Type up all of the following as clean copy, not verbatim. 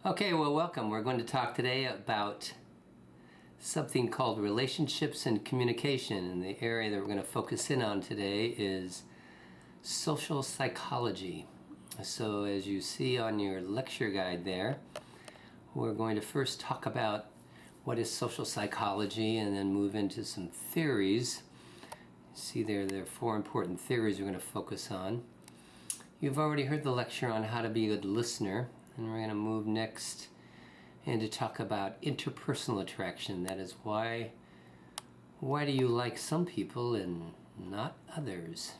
Okay, well, welcome. We're going to talk today about something called relationships and communication. And the area that we're going to focus in on today is social psychology. So as you see on your lecture guide there, we're going to first talk about what is social psychology and then move into some theories. See there are four important theories we're going to focus on. You've already heard the lecture on how to be a good listener, and we're going to move next and to talk about interpersonal attraction. That is, why do you like some people and not others?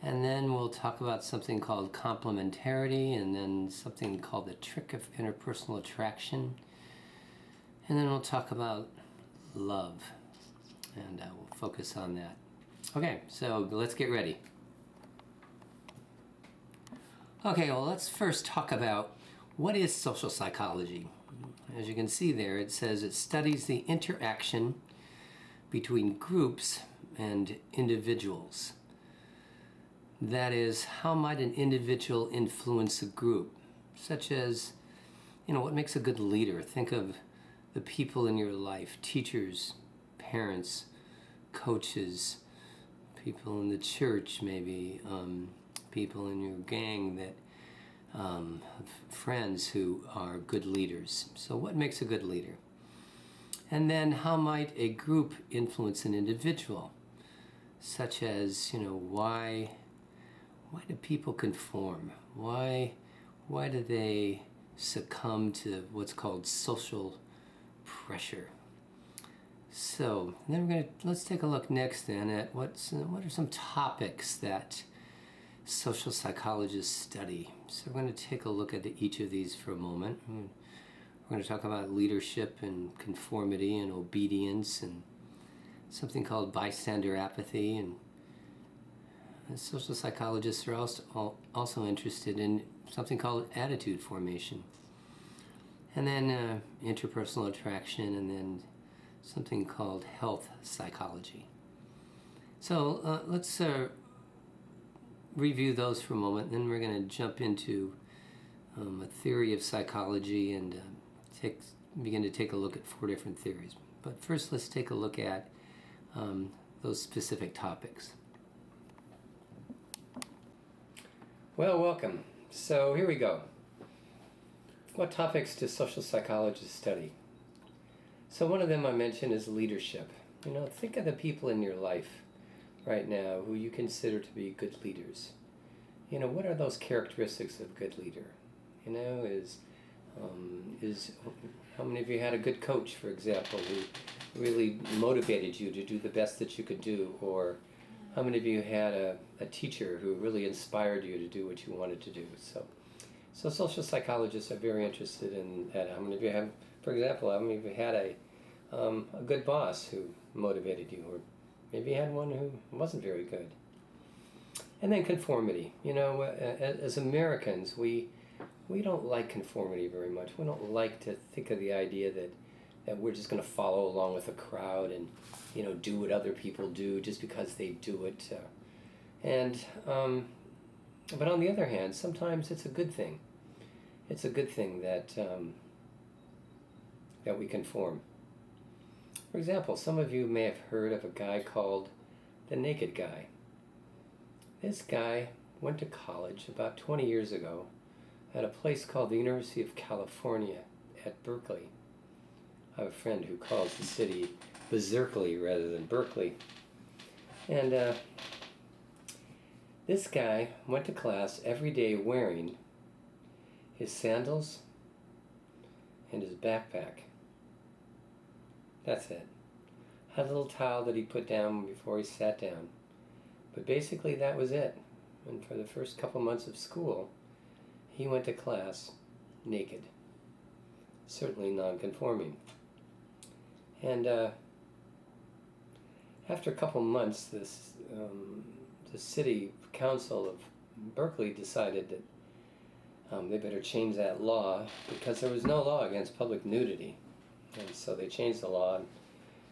And then we'll talk about something called complementarity, and then something called the trick of interpersonal attraction. And then we'll talk about love, and we'll focus on that. Okay, so let's get ready. Okay, well, let's first talk about what is social psychology. As you can see there, it says it studies the interaction between groups and individuals. That is, how might an individual influence a group? Such as, what makes a good leader? Think of the people in your life, teachers, parents, coaches, people in the church maybe, people in your gang that friends who are good leaders. So what makes a good leader? And then how might a group influence an individual? Such as, why do people conform? Why do they succumb to what's called social pressure? So then let's take a look next then at what are some topics that social psychologists study. So we're going to take a look at each of these for a moment. We're going to talk about leadership and conformity and obedience and something called bystander apathy. And social psychologists are also interested in something called attitude formation. And then interpersonal attraction, and then something called health psychology. So let's review those for a moment, then we're going to jump into a theory of psychology and begin to take a look at four different theories. But first, let's take a look at those specific topics. Well, welcome. So here we go. What topics do social psychologists study? So one of them I mentioned is leadership. Think of the people in your life right now who you consider to be good leaders. What are those characteristics of a good leader? Is how many of you had a good coach, for example, who really motivated you to do the best that you could do? Or how many of you had a teacher who really inspired you to do what you wanted to do? So social psychologists are very interested in that. How many of you have, for example, how many of you had a good boss who motivated you? Or maybe you had one who wasn't very good. And then conformity. As Americans, we don't like conformity very much. We don't like to think of the idea that we're just going to follow along with the crowd and, do what other people do just because they do it. But on the other hand, sometimes it's a good thing. It's a good thing that we conform. For example, some of you may have heard of a guy called the Naked Guy. This guy went to college about 20 years ago at a place called the University of California at Berkeley. I have a friend who calls the city Berkeley rather than Berkeley. And this guy went to class every day wearing his sandals and his backpack. That's it. Had a little towel that he put down before he sat down. But basically that was it. And for the first couple months of school, he went to class naked. Certainly non-conforming. And after a couple months, the city council of Berkeley decided that they better change that law because there was no law against public nudity. And so they changed the law,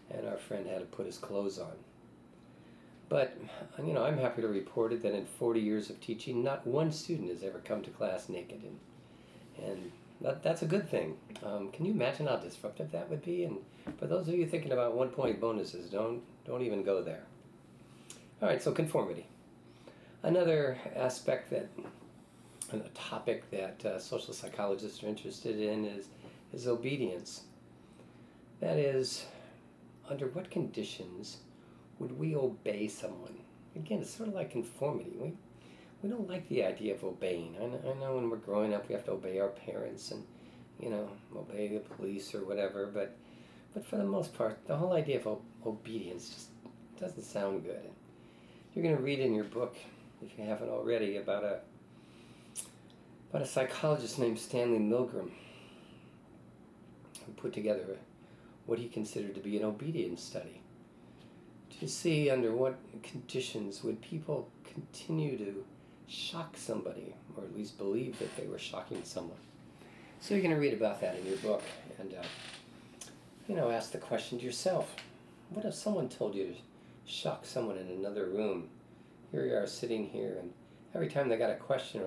and our friend had to put his clothes on. But, I'm happy to report it that in 40 years of teaching, not one student has ever come to class naked. And that's a good thing. Can you imagine how disruptive that would be? And for those of you thinking about 1-point bonuses, don't even go there. All right, so conformity. Another aspect and a topic that social psychologists are interested in is obedience. That is, under what conditions would we obey someone? Again, it's sort of like conformity. We don't like the idea of obeying. I know when we're growing up we have to obey our parents and, obey the police or whatever, but for the most part, the whole idea of obedience just doesn't sound good. You're going to read in your book, if you haven't already, about a psychologist named Stanley Milgram who put together what he considered to be an obedience study to see under what conditions would people continue to shock somebody, or at least believe that they were shocking someone. So you're going to read about that in your book and ask the question to yourself, what if someone told you to shock someone in another room? Here you are sitting here, and every time they got a question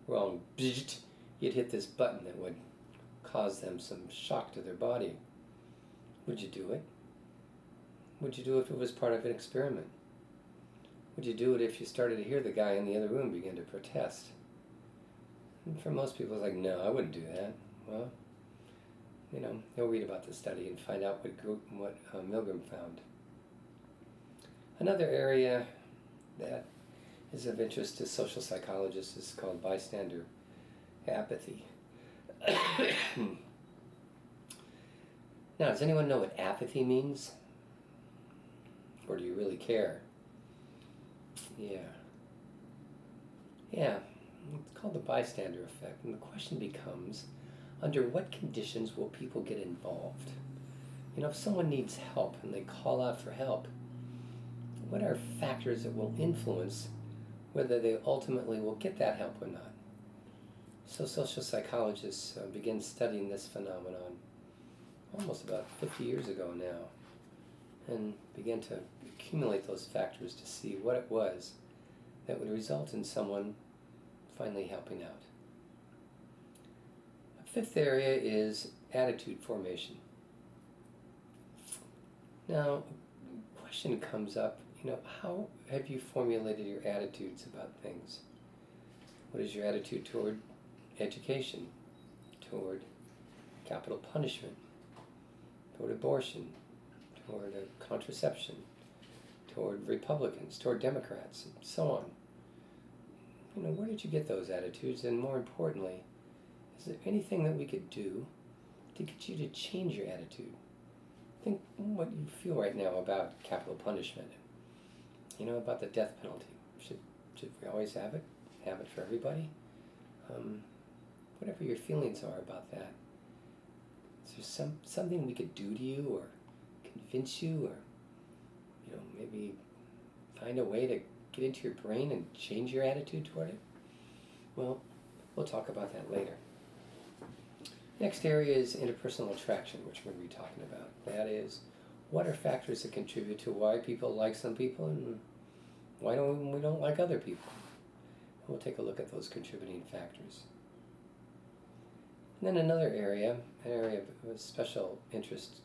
wrong, you'd hit this button that would cause them some shock to their body. Would you do it? Would you do it if it was part of an experiment? Would you do it if you started to hear the guy in the other room begin to protest? And for most people, it's like, no, I wouldn't do that. Well, you'll read about the study and find out what Milgram found. Another area that is of interest to social psychologists is called bystander apathy. Now, does anyone know what apathy means? Or do you really care? Yeah, it's called the bystander effect, and the question becomes, under what conditions will people get involved? If someone needs help and they call out for help, what are factors that will influence whether they ultimately will get that help or not? So social psychologists began studying this phenomenon almost about 50 years ago now, and began to accumulate those factors to see what it was that would result in someone finally helping out. A fifth area is attitude formation. Now, a question comes up, how have you formulated your attitudes about things? What is your attitude toward education, toward capital punishment, toward abortion, toward contraception, toward Republicans, toward Democrats, and so on? Where did you get those attitudes? And more importantly, is there anything that we could do to get you to change your attitude? Think what you feel right now about capital punishment, about the death penalty. Should we always have it? Have it for everybody? Whatever your feelings are about that. Is there something we could do to you, or convince you, or maybe find a way to get into your brain and change your attitude toward it? Well, we'll talk about that later. Next area is interpersonal attraction, which we're going to be talking about. That is, what are factors that contribute to why people like some people and why we don't like other people? We'll take a look at those contributing factors. And then another area, an area of special interest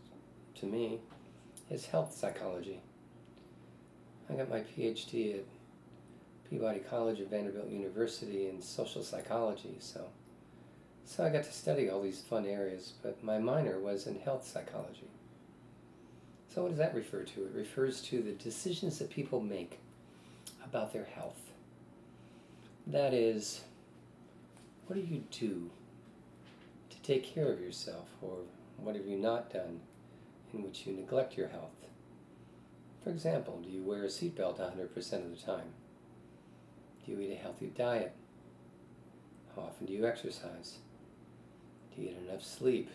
to me, is health psychology. I got my PhD at Peabody College at Vanderbilt University in social psychology, so I got to study all these fun areas, but my minor was in health psychology. So what does that refer to? It refers to the decisions that people make about their health. That is, what do you do to take care of yourself, or what have you not done in which you neglect your health? For example, do you wear a seatbelt 100% of the time? Do you eat a healthy diet? How often do you exercise? Do you get enough sleep?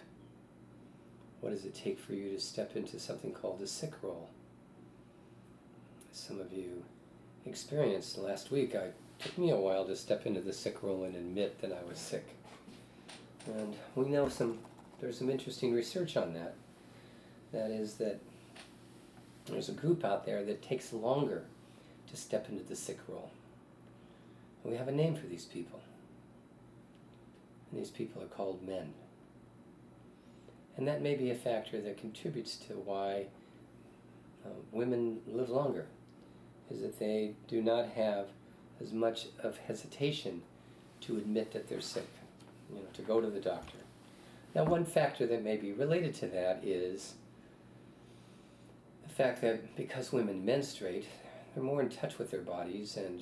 What does it take for you to step into something called a sick role? As some of you experienced last week, it took me a while to step into the sick role and admit that I was sick. And we know there's some interesting research on that. That is that there's a group out there that takes longer to step into the sick role. And we have a name for these people. and these people are called men. And that may be a factor that contributes to why women live longer, is that they do not have as much of hesitation to admit that they're sick, to go to the doctor. Now, one factor that may be related to that is the fact that because women menstruate, they're more in touch with their bodies and,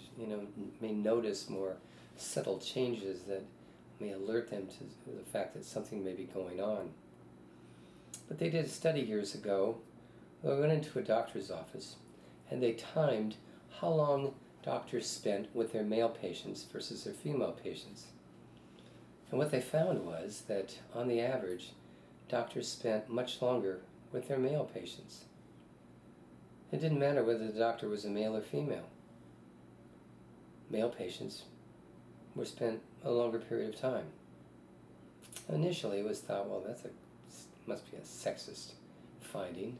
may notice more subtle changes that may alert them to the fact that something may be going on. But they did a study years ago. They went into a doctor's office and they timed how long doctors spent with their male patients versus their female patients. And what they found was that, on the average, doctors spent much longer with their male patients. It didn't matter whether the doctor was a male or female. Male patients were spent a longer period of time. Initially, it was thought, well, must be a sexist finding.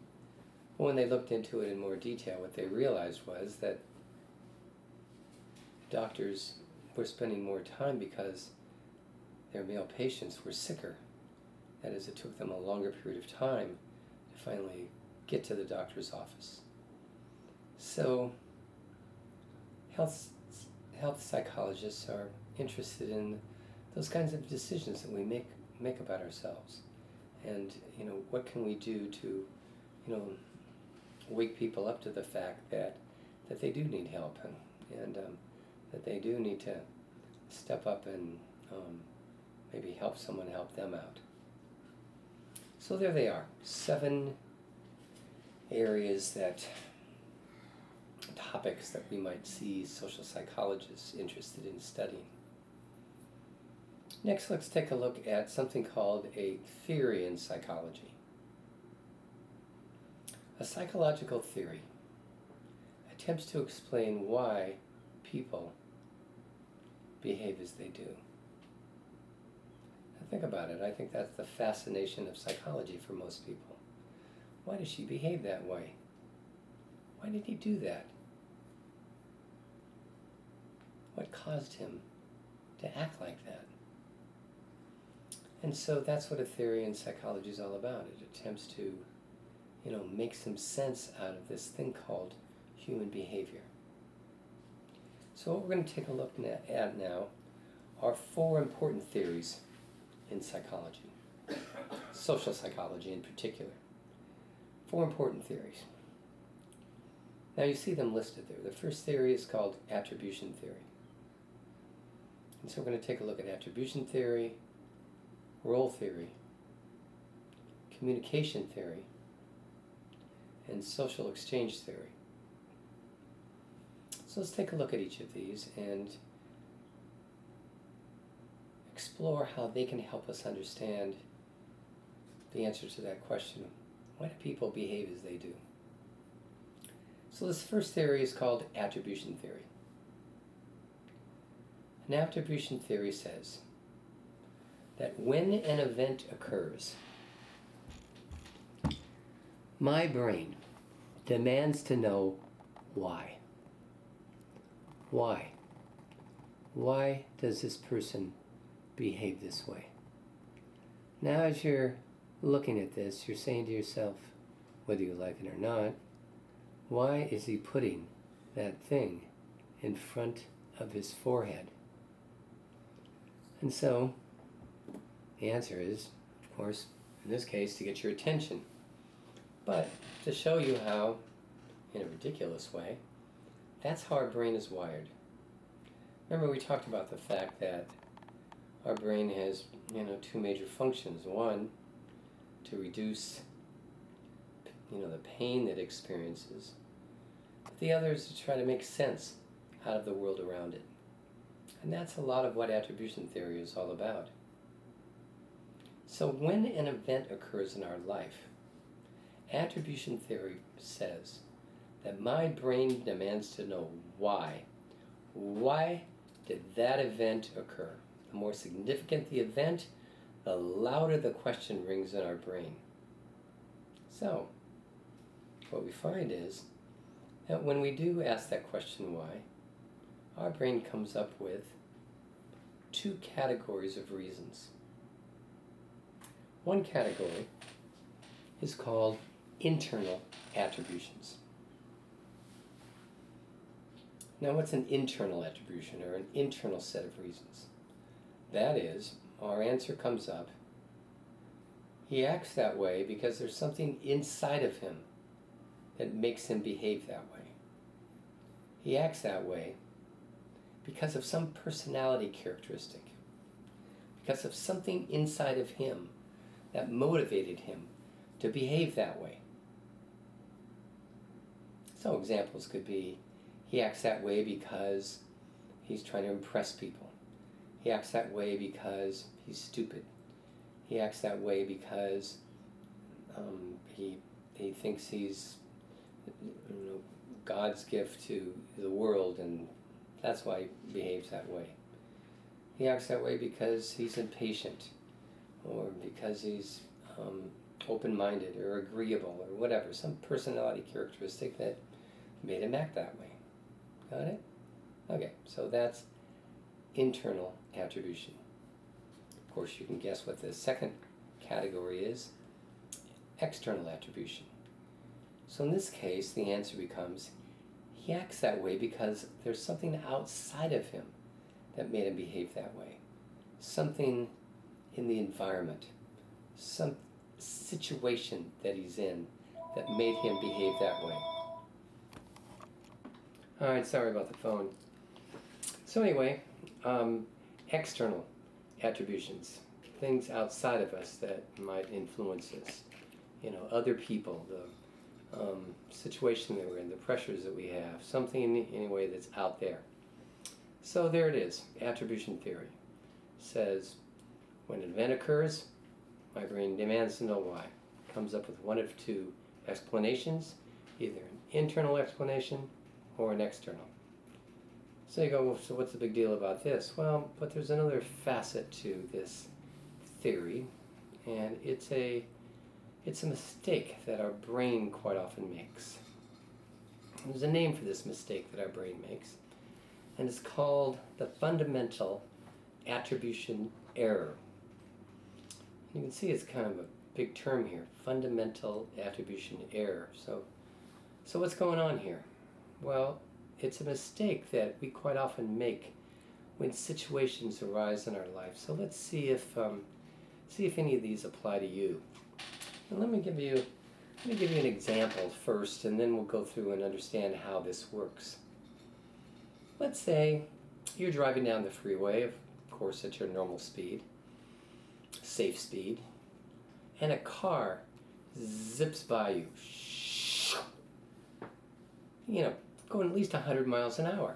But when they looked into it in more detail, what they realized was that doctors were spending more time because their male patients were sicker. That is, it took them a longer period of time to finally get to the doctor's office. So, health psychologists are interested in those kinds of decisions that we make about ourselves. And, what can we do to, wake people up to the fact that they do need help and that they do need to step up and maybe help someone help them out. So there they are, 7 areas topics that we might see social psychologists interested in studying. Next, let's take a look at something called a theory in psychology. A psychological theory attempts to explain why people behave as they do. Now think about it. I think that's the fascination of psychology for most people. Why does she behave that way? Why did he do that? What caused him to act like that? And so that's what a theory in psychology is all about. It attempts to, make some sense out of this thing called human behavior. So what we're going to take a look at now are 4 important theories in psychology, social psychology in particular. 4 important theories. Now you see them listed there. The first theory is called attribution theory. And so we're going to take a look at attribution theory, role theory, communication theory, and social exchange theory. So let's take a look at each of these and explore how they can help us understand the answer to that question. Why do people behave as they do? So this first theory is called attribution theory. And attribution theory says that when an event occurs, my brain demands to know why. Why? Why does this person behave this way? Now as you're looking at this, you're saying to yourself, whether you like it or not, why is he putting that thing in front of his forehead? And so, the answer is, of course, in this case, to get your attention. But to show you how, in a ridiculous way, that's how our brain is wired. Remember, we talked about the fact that our brain has, 2 major functions. One, to reduce, the pain that it experiences. But the other is to try to make sense out of the world around it. And that's a lot of what attribution theory is all about. So when an event occurs in our life, attribution theory says that my brain demands to know why. Why did that event occur? The more significant the event, the louder the question rings in our brain. So, what we find is that when we do ask that question why, our brain comes up with two categories of reasons. One category is called internal attributions. Now, what's an internal attribution, or an internal set of reasons? That is, our answer comes up, he acts that way because there's something inside of him that makes him behave that way. He acts that way because of some personality characteristic, because of something inside of him that motivated him to behave that way. So examples could be, he acts that way because he's trying to impress people. He acts that way because he's stupid. He acts that way because he thinks he's God's gift to the world, and that's why he behaves that way. He acts that way because he's impatient, or because he's open-minded or agreeable or whatever, some personality characteristic that made him act that way. Got it? Okay, so that's internal attribution. Of course, you can guess what the second category is, external attribution. So in this case, the answer becomes, he acts that way because there's something outside of him that made him behave that way. Something in the environment, some situation that he's in that made him behave that way. All right, sorry about the phone. So anyway, external attributions, things outside of us that might influence us. You know, other people, the situation that we're in, the pressures that we have, something anyway that's out there. So there it is, attribution theory. Says, when an event occurs, my brain demands to know why. Comes up with one of two explanations, either an internal explanation or an external. So you go, well, so what's the big deal about this? Well, but there's another facet to this theory, and it's a mistake that our brain quite often makes. There's a name for this mistake that our brain makes, and it's called the fundamental attribution error. You can see it's kind of a big term here, fundamental attribution error. So what's going on here? Well, it's a mistake that we quite often make when situations arise in our life. So let's see if any of these apply to you. And let me give you an example first, and then we'll go through and understand how this works. Let's say you're driving down the freeway, of course at your normal speed, safe speed, and a car zips by you, going at least 100 miles an hour.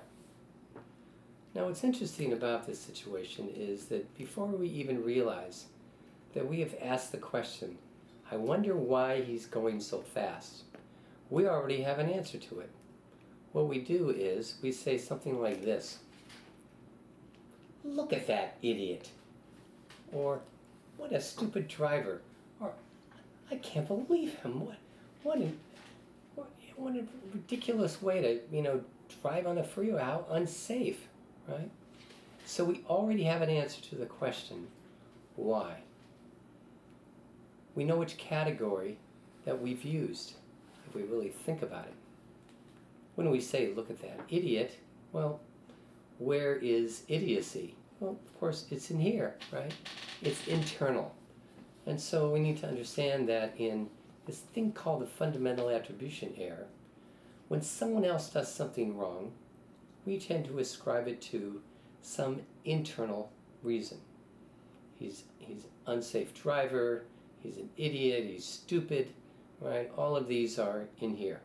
Now what's interesting about this situation is that before we even realize that we have asked the question, I wonder why he's going so fast, we already have an answer to it. What we do is we say something like this: look at that idiot, or what a stupid driver, or I can't believe him, what a ridiculous way to drive on the freeway, how unsafe, right? So we already have an answer to the question, why? We know which category that we've used, if we really think about it. When we say, look at that idiot, well, where is idiocy? Well, of course, it's in here, right? It's internal. And so we need to understand that in this thing called the fundamental attribution error, when someone else does something wrong, we tend to ascribe it to some internal reason. He's an unsafe driver, he's an idiot, he's stupid, right? All of these are in here.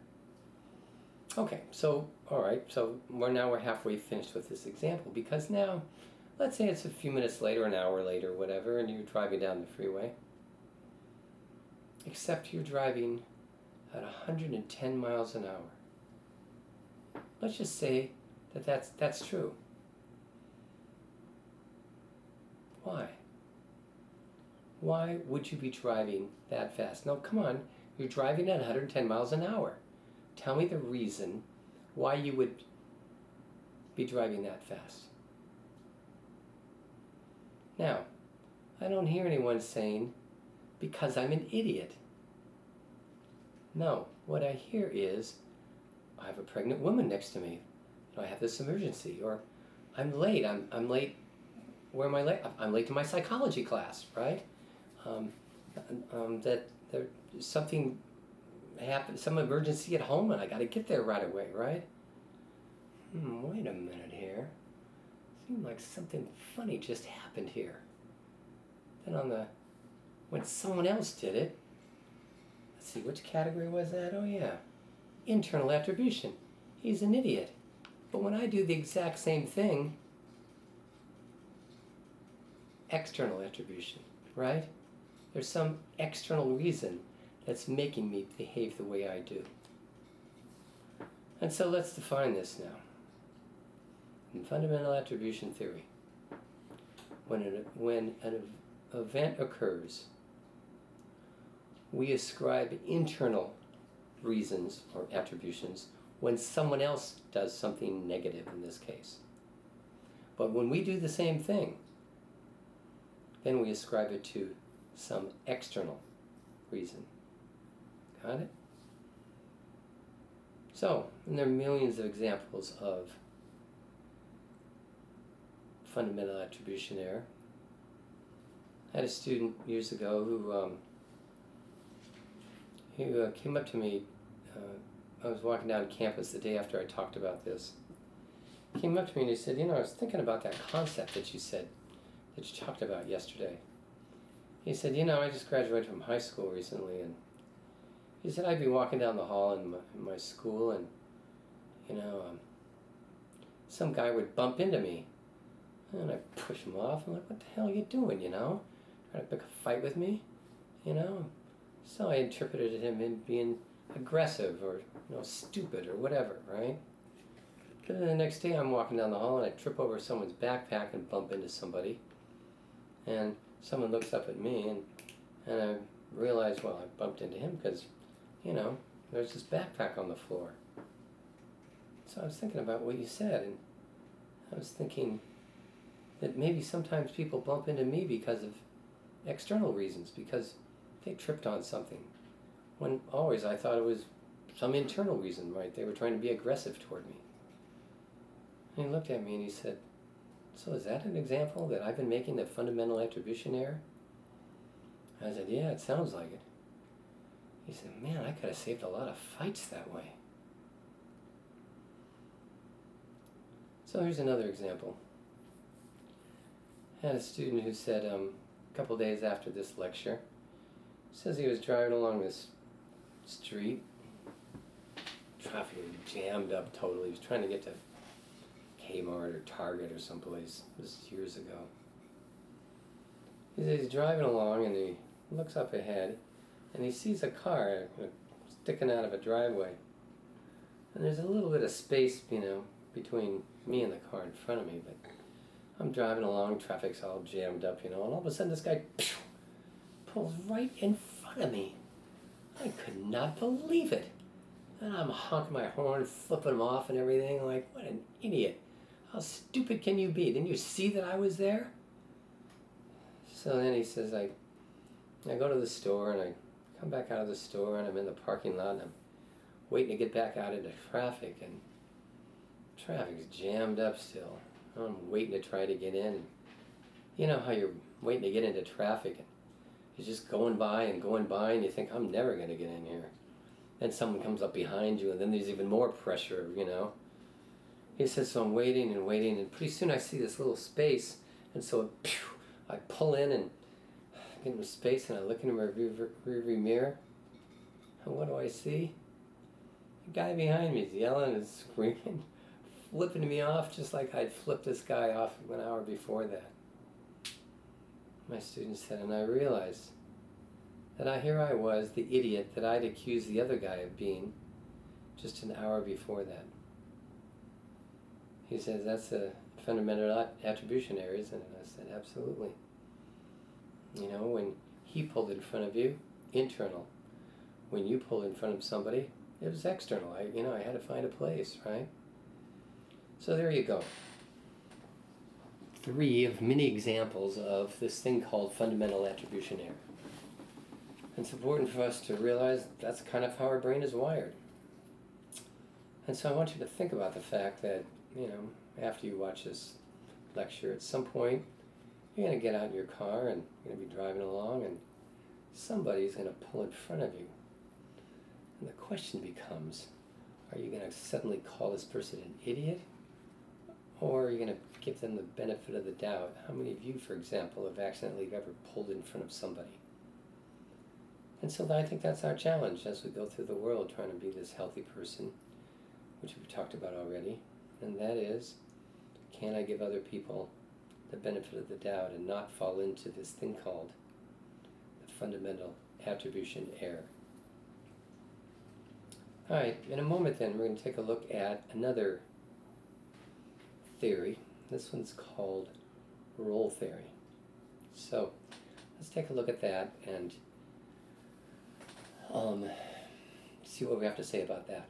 Okay, so, all right, so we're halfway finished with this example, because now, let's say it's a few minutes later, an hour later, whatever, and you're driving down the freeway, except you're driving at 110 miles an hour. Let's just say that that's true. Why? Why would you be driving that fast? No, come on, you're driving at 110 miles an hour. Tell me the reason why you would be driving that fast. Now, I don't hear anyone saying, because I'm an idiot. No, what I hear is, I have a pregnant woman next to me. I have this emergency, or I'm late. I'm late. Where am I late? I'm late to my psychology class, right? That there's something happened, some emergency at home, and I got to get there right away, right? Wait a minute here. Seemed like something funny just happened here. Then when someone else did it, let's see, which category was that? Oh yeah, internal attribution. He's an idiot. But when I do the exact same thing, external attribution, right? There's some external reason that's making me behave the way I do. And so let's define this now. In fundamental attribution theory, when an event occurs, we ascribe internal reasons or attributions when someone else does something negative in this case. But when we do the same thing, then we ascribe it to some external reason. Got it? So, and there are millions of examples of fundamental attribution error. I had a student years ago who came up to me. I was walking down campus the day after I talked about this. He came up to me and he said, I was thinking about that concept that you talked about yesterday. He said, I just graduated from high school recently, and he said, I'd be walking down the hall in my school, and, some guy would bump into me, and I'd push him off. I'm like, what the hell are you doing, Trying to pick a fight with me, So I interpreted him in being aggressive or, stupid or whatever, right? But then the next day I'm walking down the hall and I trip over someone's backpack and bump into somebody. And someone looks up at me and I realize, well, I bumped into him because, there's this backpack on the floor. So I was thinking about what you said, and I was thinking that maybe sometimes people bump into me because of external reasons, because they tripped on something. When always I thought it was some internal reason, right? They were trying to be aggressive toward me. And he looked at me and he said, so is that an example that I've been making the fundamental attribution error? I said, yeah, it sounds like it. He said, man, I could have saved a lot of fights that way. So here's another example. I had a student who said a couple days after this lecture, says he was driving along this street. Traffic was jammed up totally. He was trying to get to Kmart or Target or someplace. This was years ago. He says he's driving along and he looks up ahead and he sees a car sticking out of a driveway. And there's a little bit of space, between me and the car in front of me, but I'm driving along, traffic's all jammed up, and all of a sudden this guy pulls right in front of me. I could not believe it. And I'm honking my horn, flipping him off and everything, like, what an idiot. How stupid can you be? Didn't you see that I was there? So then he says, I go to the store and I come back out of the store and I'm in the parking lot and I'm waiting to get back out into traffic, and traffic's jammed up still. I'm waiting to try to get in. You know how you're waiting to get into traffic and you're just going by and you think, I'm never going to get in here. Then someone comes up behind you and then there's even more pressure, He says, so I'm waiting and pretty soon I see this little space, and so I pull in and get into space and I look into my rearview mirror, and what do I see? The guy behind me is yelling and screaming, flipping me off just like I'd flipped this guy off an hour before that. My student said, and I realized that here I was, the idiot that I'd accused the other guy of being just an hour before that. He says, that's a fundamental attribution error, isn't it? I said, absolutely. When he pulled in front of you, internal. When you pulled in front of somebody, it was external. I had to find a place, right? So there you go. three of many examples of this thing called fundamental attribution error. It's important for us to realize that's kind of how our brain is wired. And so I want you to think about the fact that, after you watch this lecture, at some point, you're going to get out in your car and you're going to be driving along and somebody's going to pull in front of you. And the question becomes, are you going to suddenly call this person an idiot? Or are you going to give them the benefit of the doubt? How many of you, for example, have accidentally ever pulled in front of somebody? And so I think that's our challenge as we go through the world trying to be this healthy person, which we've talked about already. And that is, can I give other people the benefit of the doubt and not fall into this thing called the fundamental attribution error? All right, in a moment then, we're going to take a look at another theory. This one's called role theory. So let's take a look at that and see what we have to say about that.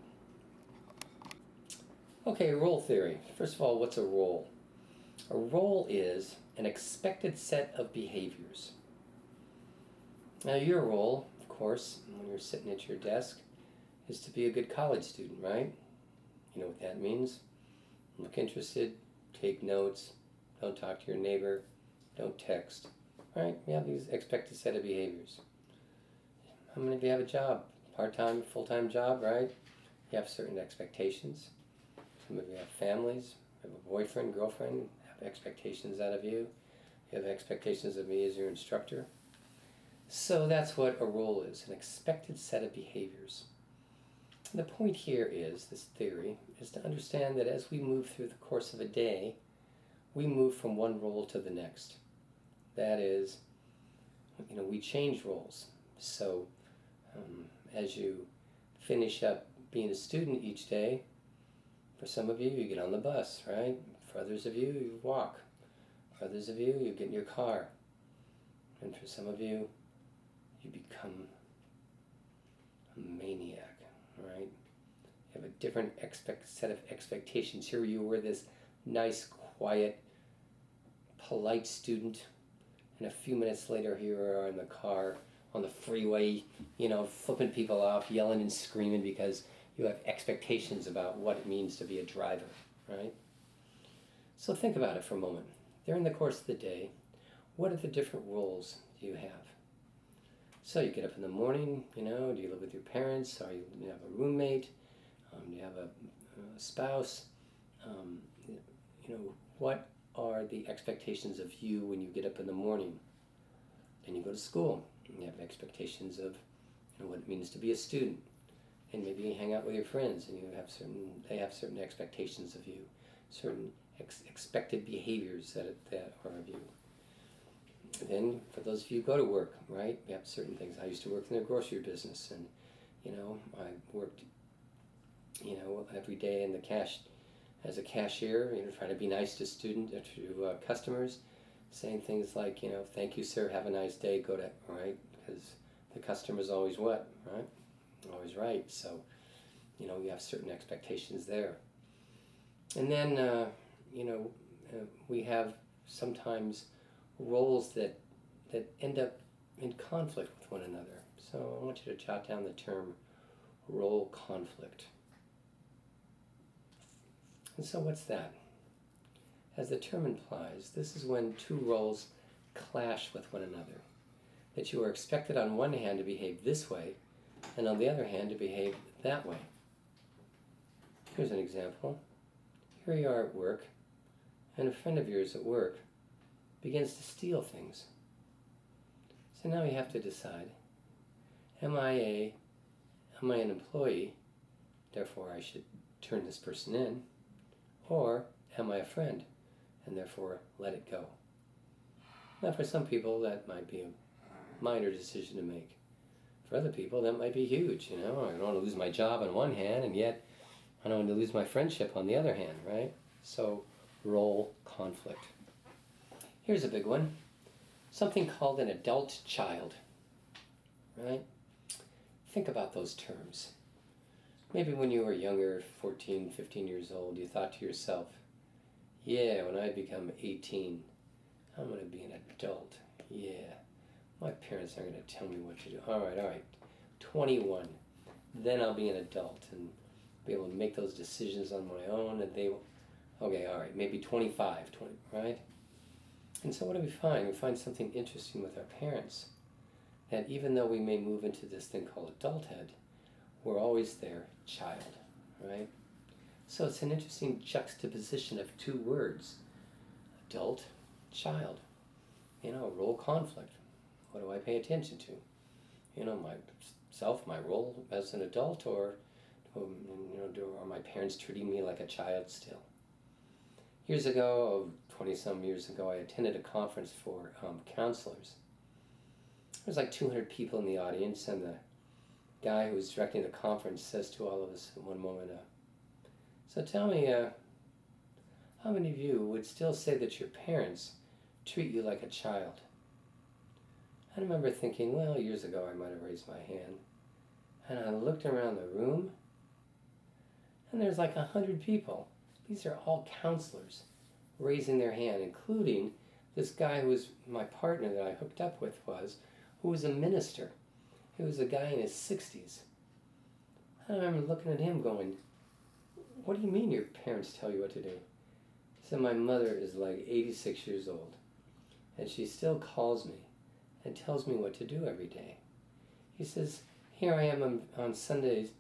Okay, role theory. First of all, what's a role? A role is an expected set of behaviors. Now, your role, of course, when you're sitting at your desk, is to be a good college student, right? You know what that means? Look interested, take notes, don't talk to your neighbor, don't text, right? We have these expected set of behaviors. How many of you have a job? Part-time, full-time job, right? You have certain expectations. Some of you have families, you have a boyfriend, girlfriend, have expectations out of you. You have expectations of me as your instructor. So that's what a role is, an expected set of behaviors. And the point here is, this theory, is to understand that as we move through the course of a day, we move from one role to the next. That is, we change roles. So as you finish up being a student each day, for some of you, you get on the bus, right? For others of you, you walk. For others of you, you get in your car. And for some of you, you become a maniac, right? You have a different set of expectations. Here you were this nice, quiet, polite student, and a few minutes later, here you are in the car, on the freeway, flipping people off, yelling and screaming because you have expectations about what it means to be a driver, right? So think about it for a moment. During the course of the day, what are the different roles you have? So you get up in the morning, do you live with your parents? Or you have a roommate? Do you have a spouse? What are the expectations of you when you get up in the morning? Then you go to school. You have expectations of what it means to be a student. And maybe you hang out with your friends and they have certain expectations of you, certain expected behaviors that are of you. Then for those of you who go to work, right, we have certain things. I used to work in the grocery business, and I worked every day in as a cashier, trying to be nice to customers, saying things like, thank you, sir, have a nice day, go to, right, because the customer's always what, right? Always right. So, you have certain expectations there. And then, we have sometimes roles that end up in conflict with one another. So I want you to jot down the term role conflict. And so what's that? As the term implies, this is when two roles clash with one another. That you are expected on one hand to behave this way, and on the other hand to behave that way. Here's an example. Here you are at work, and a friend of yours at work begins to steal things. So now you have to decide, am I an employee, therefore I should turn this person in, or am I a friend, and therefore let it go? Now for some people that might be a minor decision to make. For other people that might be huge, I don't want to lose my job on one hand, and yet I don't want to lose my friendship on the other hand, right? So role conflict. Here's a big one. Something called an adult child, right? Think about those terms. Maybe when you were younger, 14, 15 years old, you thought to yourself, Yeah, when I become 18, I'm going to be an adult. Yeah, my parents aren't going to tell me what to do. All right. 21, then I'll be an adult and be able to make those decisions on my own, and they will, okay, all right, maybe 25, 20, right? And so what do we find? We find something interesting with our parents, that even though we may move into this thing called adulthood, we're always their child, right? So it's an interesting juxtaposition of two words, adult, child. Role conflict. What do I pay attention to? Myself, my role as an adult, or are my parents treating me like a child still? Years ago, 20-some years ago, I attended a conference for counselors. There was like 200 people in the audience, and the guy who was directing the conference says to all of us at one moment, so tell me, how many of you would still say that your parents treat you like a child? I remember thinking, well, years ago I might have raised my hand, and I looked around the room, and there's like 100 people. These are all counselors raising their hand, including this guy who was my partner that I hooked up with who was a minister. He was a guy in his 60s. I remember looking at him going, what do you mean your parents tell you what to do? He said, my mother is like 86 years old, and she still calls me and tells me what to do every day. He says, here I am on Sundays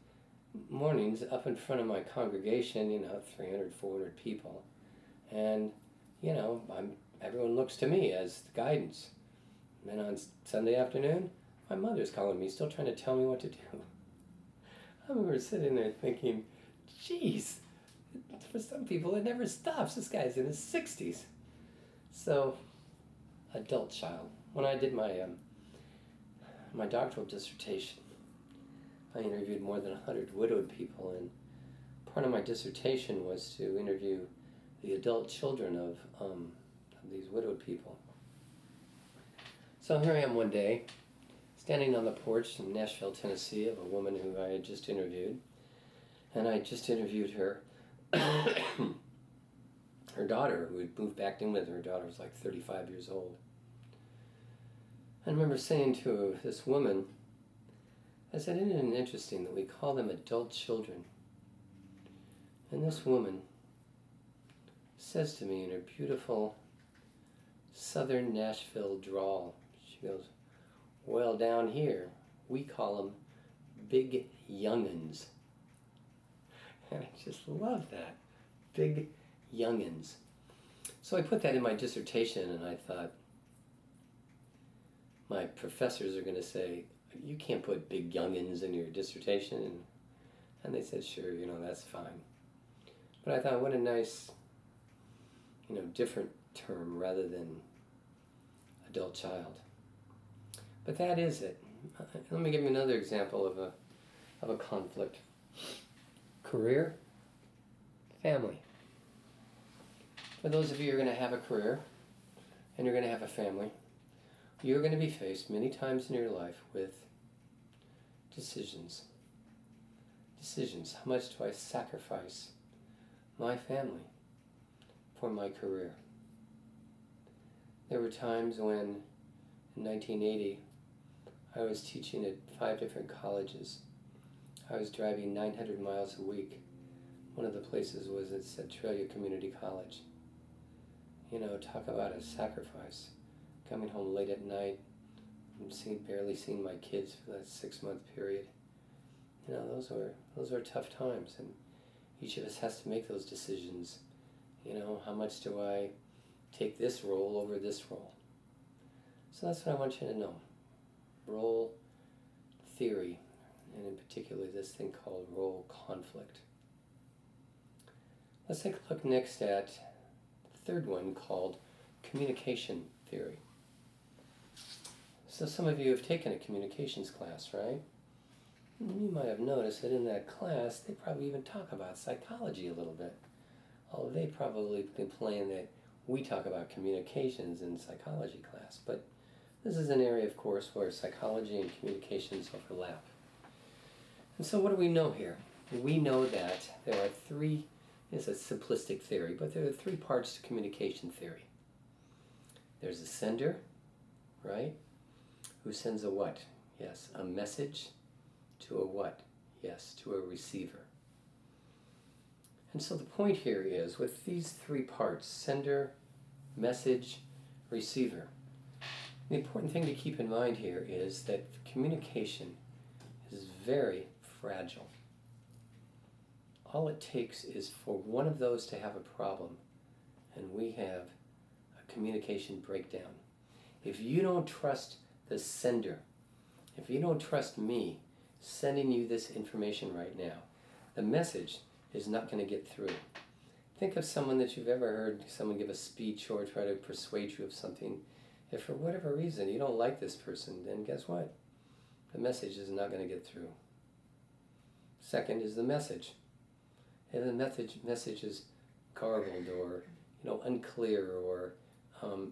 mornings up in front of my congregation, 300, 400 people, and, everyone looks to me as the guidance. And then on Sunday afternoon, my mother's calling me, still trying to tell me what to do. I remember sitting there thinking, geez, for some people it never stops. This guy's in his 60s. So, adult child. When I did my my doctoral dissertation, I interviewed more than 100 widowed people, and part of my dissertation was to interview the adult children of these widowed people. So here I am one day, standing on the porch in Nashville, Tennessee, of a woman who I had just interviewed, and I just interviewed her. Her daughter, who had moved back in with her. Her daughter was like 35 years old. I remember saying to this woman, I said, isn't it interesting that we call them adult children? And this woman says to me in her beautiful southern Nashville drawl, she goes, well, down here, we call them big young'uns. And I just love that, big young'uns. So I put that in my dissertation, and I thought, my professors are going to say, you can't put big young'uns in your dissertation. And they said, sure, that's fine. But I thought, what a nice, different term rather than adult child. But that is it. Let me give you another example of a conflict. Career, family. For those of you who are going to have a career and you're going to have a family, you're going to be faced many times in your life with decisions. Decisions. How much do I sacrifice my family for my career? There were times when, in 1980, I was teaching at 5 different colleges. I was driving 900 miles a week. One of the places was at Centralia Community College. Talk about a sacrifice. Coming home late at night and barely seeing my kids for that 6-month period. Those were tough times, and each of us has to make those decisions. How much do I take this role over this role? So that's what I want you to know. Role theory, and in particular this thing called role conflict. Let's take a look next at the third one called communication theory. So some of you have taken a communications class, right? You might have noticed that in that class they probably even talk about psychology a little bit. Although they probably complain that we talk about communications in psychology class. But this is an area, of course, where psychology and communications overlap. And so what do we know here? We know that there are 3 It's a simplistic theory, but there are three parts to communication theory. There's a sender, right? Who sends a what? Yes, a message to a what? Yes, to a receiver. And so the point here is, with these three parts, sender, message, receiver, the important thing to keep in mind here is that communication is very fragile. All it takes is for one of those to have a problem, and we have a communication breakdown. If you don't trust the sender, if you don't trust me sending you this information right now, the message is not going to get through. Think of someone that you've ever heard someone give a speech or try to persuade you of something. If for whatever reason you don't like this person, then guess what? The message is not going to get through. Second is the message. If the message is garbled or unclear or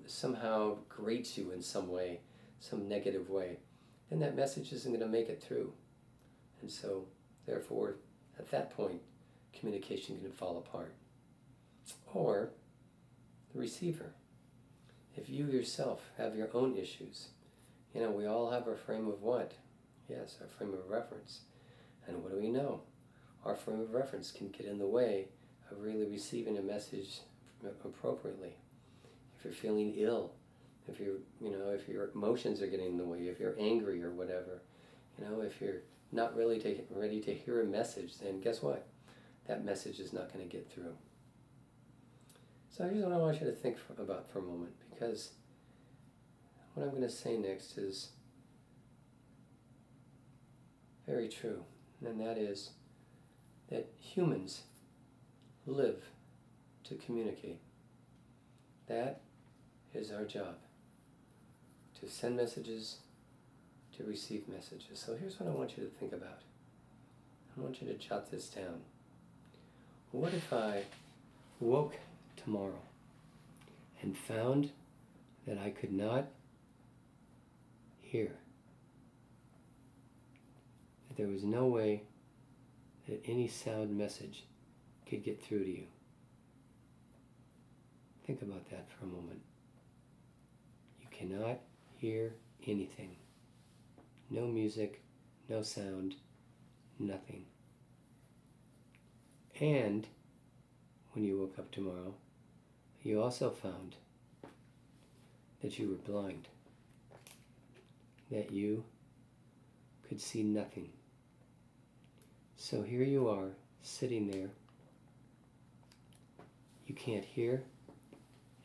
somehow grates you in some way, some negative way, then that message isn't going to make it through. And so, therefore, at that point, communication can fall apart. Or the receiver. If you yourself have your own issues, we all have our frame of what? Yes, our frame of reference. And what do we know? Our frame of reference can get in the way of really receiving a message appropriately. If you're feeling ill, if if your emotions are getting in the way, if you're angry or whatever, if you're not really ready to hear a message, then guess what? That message is not going to get through. So here's what I want you to think about for a moment, because what I'm going to say next is very true, and that is that humans live to communicate. That is our job, to send messages, to receive messages. So here's what I want you to think about. I want you to jot this down. What if I woke tomorrow and found that I could not hear? That there was no way that any sound message could get through to you. Think about that for a moment. You cannot hear anything. No music, no sound, nothing. And when you woke up tomorrow, you also found that you were blind, that you could see nothing. So here you are, sitting there. You can't hear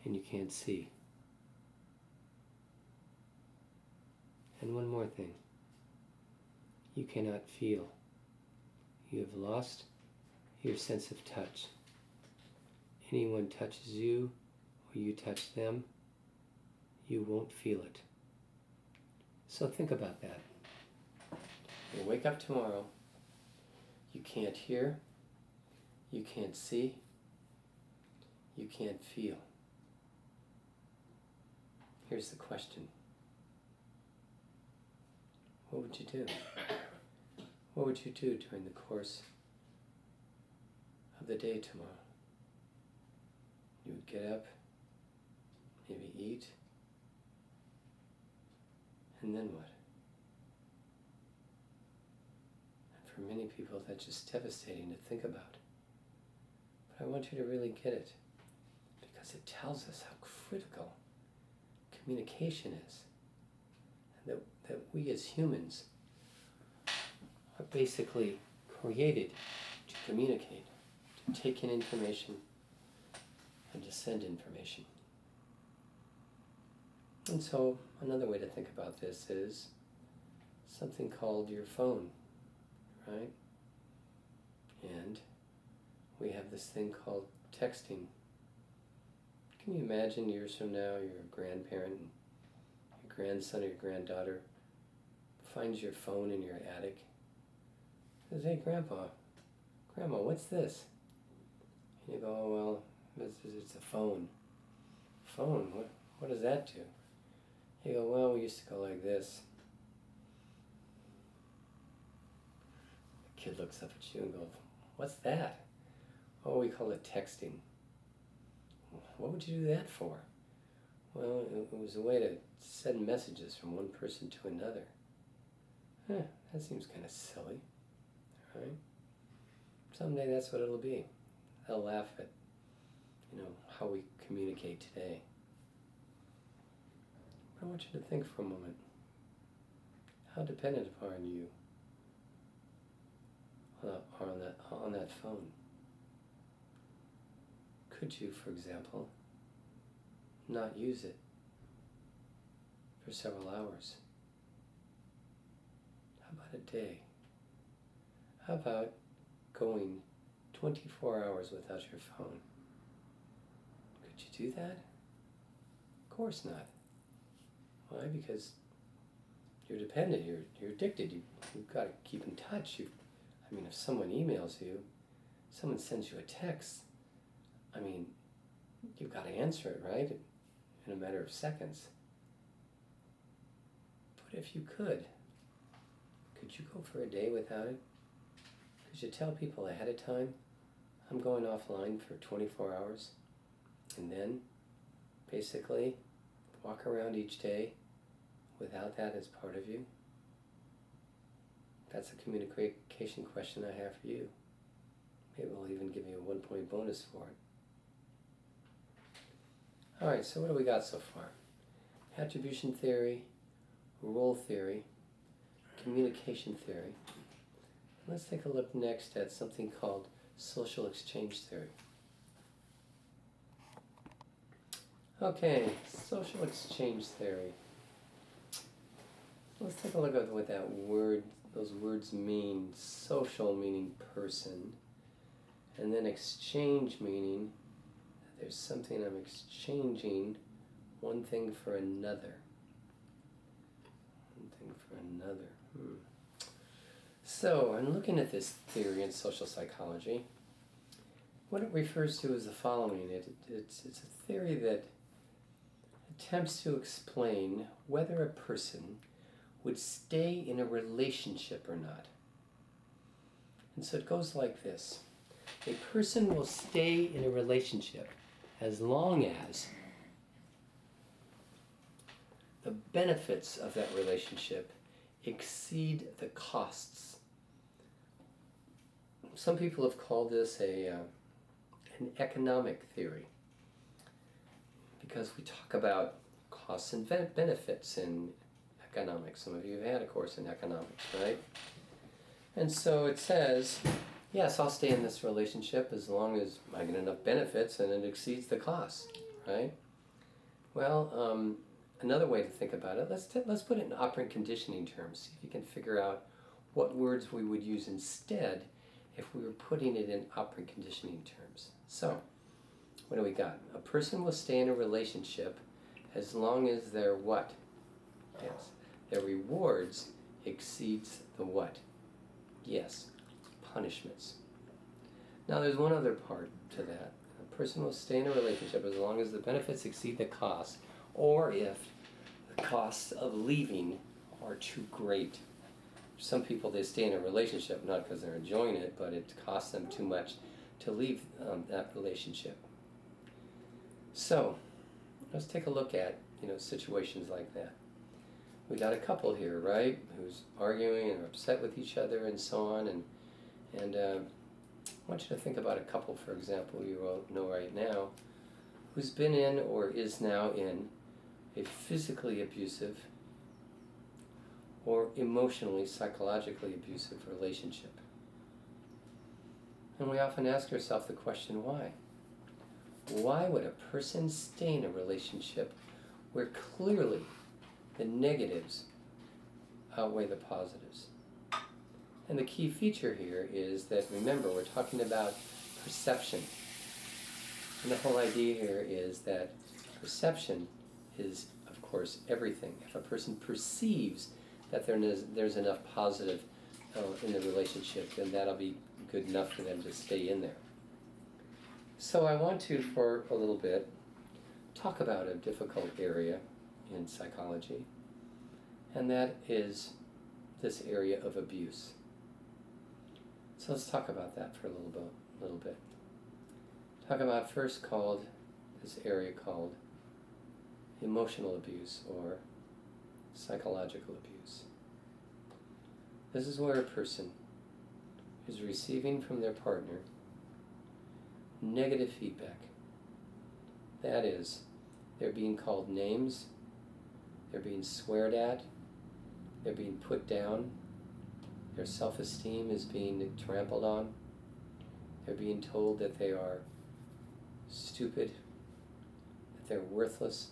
and you can't see. And one more thing. You cannot feel. You have lost your sense of touch. Anyone touches you or you touch them, you won't feel it. So think about that. You wake up tomorrow, you can't hear, you can't see, you can't feel. Here's the question. What would you do? What would you do during the course of the day tomorrow? You would get up, maybe eat, and then what? And for many people, that's just devastating to think about. But I want you to really get it, because it tells us how critical communication is, and that we as humans are basically created to communicate, to take in information, and to send information. And so another way to think about this is something called your phone, right? And we have this thing called texting. Can you imagine years from now you're a grandparent and your grandson or your granddaughter finds your phone in your attic, says, "Hey Grandma, what's this?" And you go, "Oh, well, it's a phone." Phone? What does that do? You go, "Well, we used to go like this." The kid looks up at you and goes, "What's that?" Oh, we call it texting. What would you do that for? Well, it was a way to send messages from one person to another. That seems kind of silly, right? Someday that's what it'll be. They'll laugh at, how we communicate today. But I want you to think for a moment. How dependent are you on that phone? Could you, for example, not use it for several hours? How about a day? How about going 24 hours without your phone? Could you do that? Of course not. Why? Because you're dependent, you're addicted, you've got to keep in touch. If someone emails you, someone sends you a text, you've got to answer it, right? In a matter of seconds. But if you could you go for a day without it? Could you tell people ahead of time, I'm going offline for 24 hours, and then basically walk around each day without that as part of you? That's a communication question I have for you. Maybe I'll even give you a 1-point bonus for it. Alright, so what do we got so far? Attribution theory, role theory, communication theory. Let's take a look next at something called social exchange theory. Okay, social exchange theory. Let's take a look at what those words mean. Social meaning person, and then exchange meaning there's something I'm exchanging one thing for another. One thing for another. So, I'm looking at this theory in social psychology. What it refers to is the following. It's a theory that attempts to explain whether a person would stay in a relationship or not. And so it goes like this. A person will stay in a relationship as long as the benefits of that relationship exceed the costs. Some people have called this an economic theory, because we talk about costs and benefits in economics. Some of you have had a course in economics, right? And so it says, yes, I'll stay in this relationship as long as I get enough benefits and it exceeds the costs, right? Well, another way to think about it, let's put it in operant conditioning terms. See if you can figure out what words we would use instead if we were putting it in operant conditioning terms. So, what do we got? A person will stay in a relationship as long as their what? Yes, their rewards exceeds the what? Yes, punishments. Now there's one other part to that. A person will stay in a relationship as long as the benefits exceed the cost, or if the costs of leaving are too great. Some people, they stay in a relationship not because they're enjoying it, but it costs them too much to leave that relationship. So, let's take a look at situations like that. We got a couple here, right, who's arguing and upset with each other and so on, and I want you to think about a couple, for example, you know right now, who's been in or is now in a physically abusive or emotionally, psychologically abusive relationship. And we often ask ourselves the question, why? Why would a person stay in a relationship where clearly the negatives outweigh the positives? And the key feature here is that, remember, we're talking about perception. And the whole idea here is that perception is, of course, everything. If a person perceives that there's enough positive in the relationship, then that'll be good enough for them to stay in there. So I want to, for a little bit, talk about a difficult area in psychology, and that is this area of abuse. So let's talk about that for a little bit. talk about first called, this area called emotional abuse or psychological abuse. This is where a person is receiving from their partner negative feedback. That is, they're being called names, they're being sweared at, they're being put down, their self-esteem is being trampled on, they're being told that they are stupid, that they're worthless,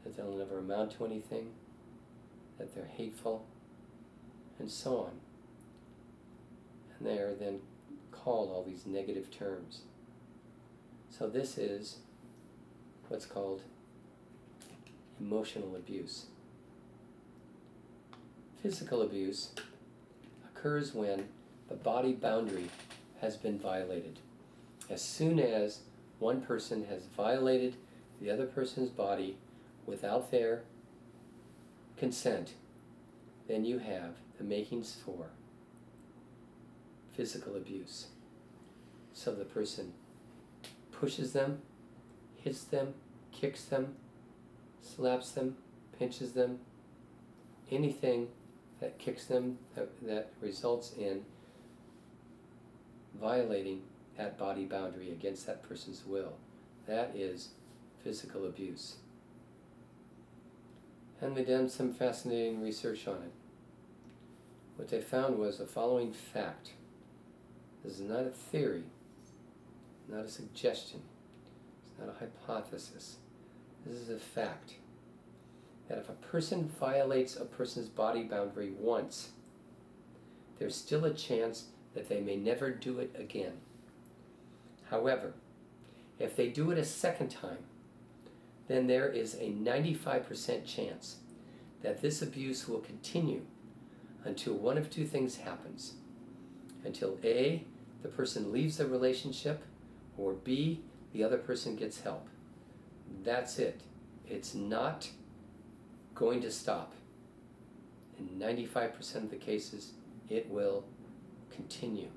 that they'll never amount to anything, that they're hateful, and so on. And they are then called all these negative terms. So this is what's called emotional abuse. Physical abuse occurs when the body boundary has been violated. As soon as one person has violated the other person's body without their consent, then you have the makings for physical abuse. So the person pushes them, hits them, kicks them, slaps them, pinches them, anything that kicks them that results in violating that body boundary against that person's will. That is physical abuse. And they done some fascinating research on it. What they found was the following fact. This is not a theory, not a suggestion, it's not a hypothesis. This is a fact. That if a person violates a person's body boundary once, there's still a chance that they may never do it again. However, if they do it a second time, then there is a 95% chance that this abuse will continue until one of two things happens. Until A, the person leaves the relationship, or B, the other person gets help. That's it. It's not going to stop. In 95% of the cases, it will continue.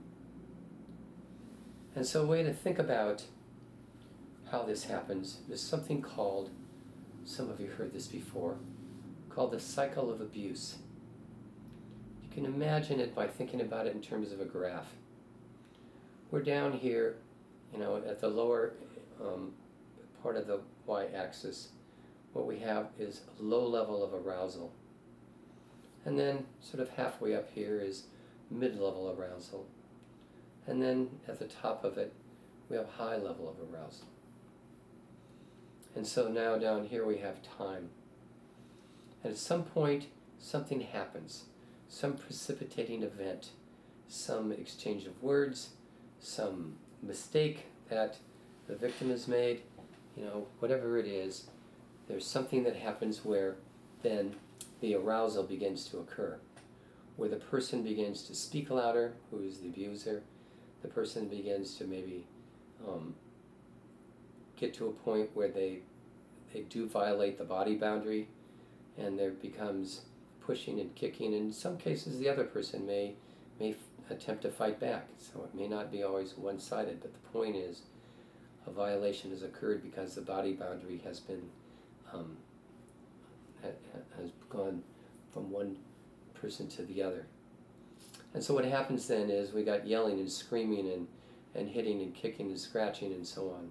And so a way to think about how this happens is something called, some of you heard this before, called the cycle of abuse. You can imagine it by thinking about it in terms of a graph. We're down here, at the lower part of the y-axis. What we have is a low level of arousal. And then sort of halfway up here is mid-level arousal. And then at the top of it, we have high level of arousal. And so now down here we have time. And at some point, something happens. Some precipitating event. Some exchange of words, some mistake that the victim has made, whatever it is, there's something that happens where then the arousal begins to occur, where the person begins to speak louder, who is the abuser, the person begins to maybe get to a point where they do violate the body boundary, and there becomes pushing and kicking. In some cases, the other person may attempt to fight back, so it may not be always one-sided, but the point is a violation has occurred because the body boundary has been has gone from one person to the other. And so what happens then is we got yelling and screaming and hitting and kicking and scratching and so on.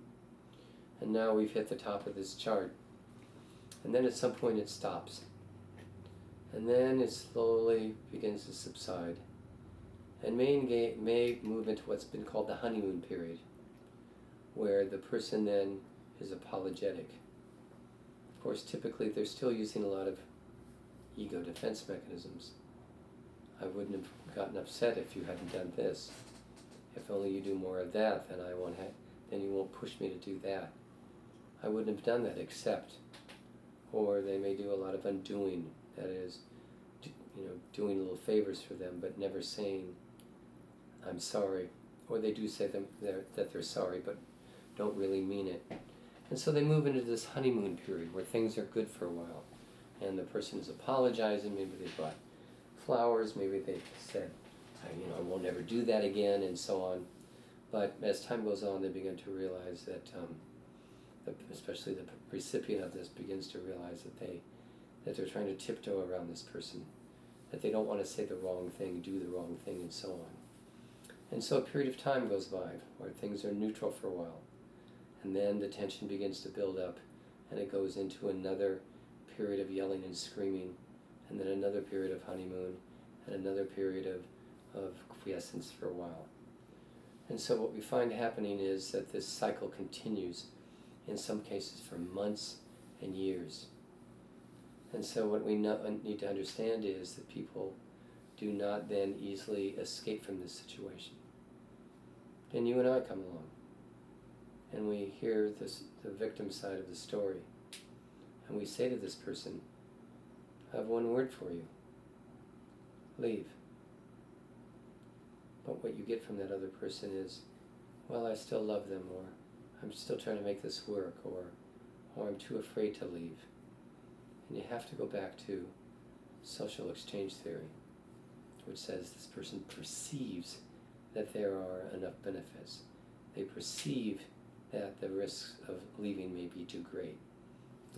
And now we've hit the top of this chart. And then at some point it stops. And then it slowly begins to subside. And may move into what's been called the honeymoon period, where the person then is apologetic. Of course, typically they're still using a lot of ego defense mechanisms. I wouldn't have gotten upset if you hadn't done this. If only you do more of that, then you won't push me to do that. I wouldn't have done that except. Or they may do a lot of undoing, that is, doing little favors for them, but never saying, I'm sorry. Or they do say that they're sorry, but don't really mean it. And so they move into this honeymoon period where things are good for a while. And the person is apologizing, maybe they bought flowers, maybe they said, I won't ever do that again, and so on. But as time goes on, they begin to realize that, especially the recipient of this begins to realize that they're trying to tiptoe around this person, that they don't want to say the wrong thing, do the wrong thing, and so on. And so a period of time goes by where things are neutral for a while, and then the tension begins to build up, and it goes into another period of yelling and screaming, and then another period of honeymoon, and another period of quiescence for a while. And so what we find happening is that this cycle continues, in some cases for months and years. And so what we need to understand is that people do not then easily escape from this situation. Then you and I come along, and we hear the victim side of the story, and we say to this person, I have one word for you: leave. But what you get from that other person is, well, I still love them, or I'm still trying to make this work, or I'm too afraid to leave. And you have to go back to social exchange theory, which says this person perceives that there are enough benefits. They perceive that the risks of leaving may be too great.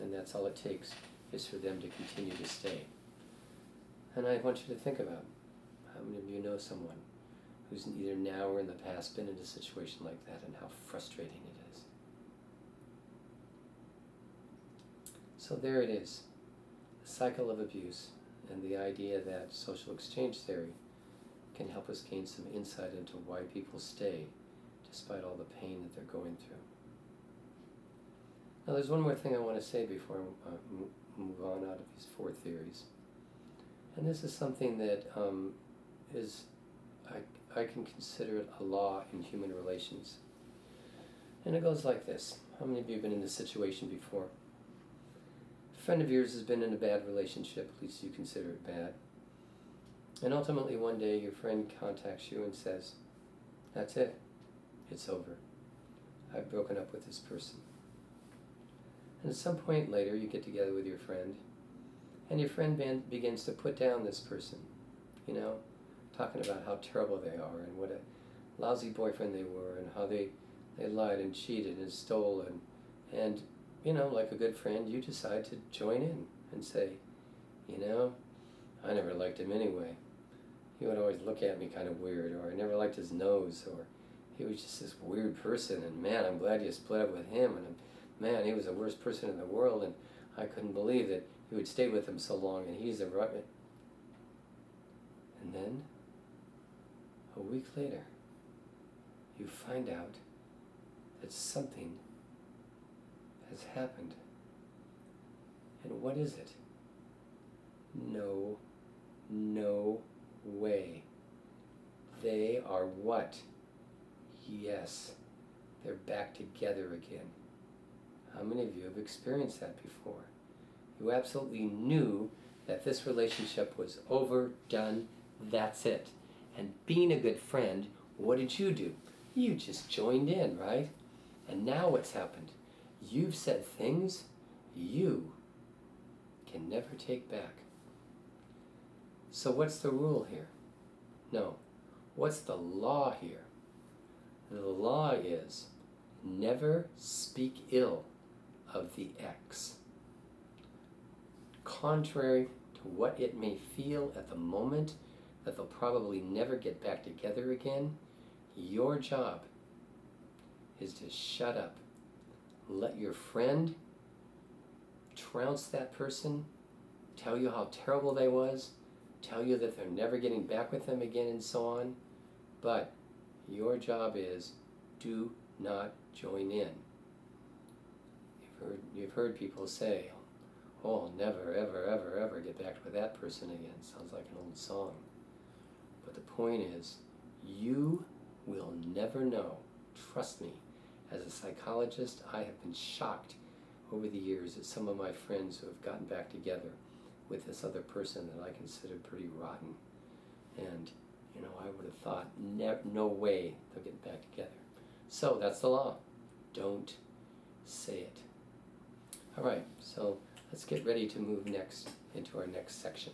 And that's all it takes, is for them to continue to stay. And I want you to think about, how many of you know someone who's either now or in the past been in a situation like that, and how frustrating it is. So there it is, the cycle of abuse, and the idea that social exchange theory can help us gain some insight into why people stay despite all the pain that they're going through. Now there's one more thing I want to say before I move on out of these four theories. And this is something that I can consider it a law in human relations. And it goes like this. How many of you have been in this situation before? A friend of yours has been in a bad relationship, at least you consider it bad. And ultimately one day your friend contacts you and says, that's it, it's over. I've broken up with this person. And at some point later you get together with your friend, and your friend begins to put down this person, talking about how terrible they are, and what a lousy boyfriend they were, and how they lied and cheated and stole, and like a good friend, you decide to join in and say, I never liked him anyway. He would always look at me kind of weird, or I never liked his nose, or he was just this weird person, and man, I'm glad you split up with him, and man, he was the worst person in the world, and I couldn't believe that you would stay with him so long, and he's a rut. And then, a week later, you find out that something has happened. And what is it? No way. They are what? Yes, they're back together again. How many of you have experienced that before? You absolutely knew that this relationship was over, done, that's it. And being a good friend, what did you do? You just joined in, right? And now what's happened? You've said things you can never take back. So what's the rule here? No. What's the law here? The law is never speak ill of the ex. Contrary to what it may feel at the moment, that they'll probably never get back together again, your job is to shut up. Let your friend trounce that person, tell you how terrible they was, tell you that they're never getting back with them again, and so on. But your job is, do not join in. You've heard people say, oh, I'll never, ever, ever, ever get back with that person again. Sounds like an old song. But the point is, you will never know. Trust me, as a psychologist, I have been shocked over the years at some of my friends who have gotten back together with this other person that I considered pretty rotten. And, I would have thought, no way they'll get back together. So that's the law. Don't say it. All right, so let's get ready to move next into our next section.